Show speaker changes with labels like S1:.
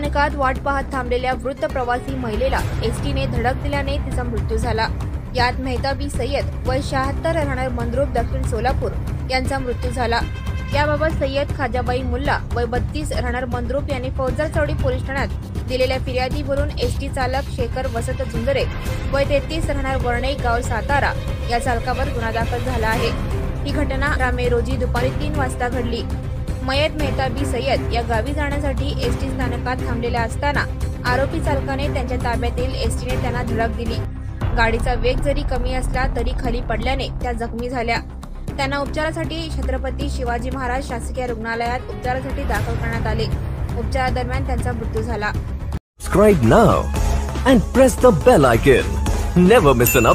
S1: स्थानकात वाट पाहत थांबलेल्या वृद्ध प्रवासी महिलेला एसटीने धडक दिल्याने तिचा मृत्यू झाला। यात मेहताबी सय्यद वय 76 राहणार मंद्रुप दक्षिण सोलापूर यांचा मृत्यू झाला। याबाबत सय्यद खाजाबाई मुल्ला वय 32 राहणार मंद्रुप यांनी फौजदार चौडी पोलीस ठाण्यात दिलेल्या फिर्यादीवरून एसटी चालक शेखर वसंत झुंजरे वय 33 राहणार वर्णे गाव सातारा या चालकावर गुन्हा दाखल झाला आहे। ही घटना 18 मे रोजी दुपारी 3 वाजता घडली। मयत मेहताबी सय्यद या गावी जाण्यासाठी एसटी स्थानकात थांबलेल्या असताना आरोपी चालकाने त्यांच्या ताब्यातील एसटीने त्यांना धडक दिली। गाडीचा वेग जरी कमी असला तरी खाली पडल्याने त्या जखमी झाल्या। त्यांना उपचारासाठी छत्रपती शिवाजी महाराज शासकीय रुग्णालयात उपचारासाठी दाखल करण्यात आले। उपचारादरम्यान त्यांचा मृत्यू झाला।
S2: Subscribe now and press the bell icon. Never miss an update.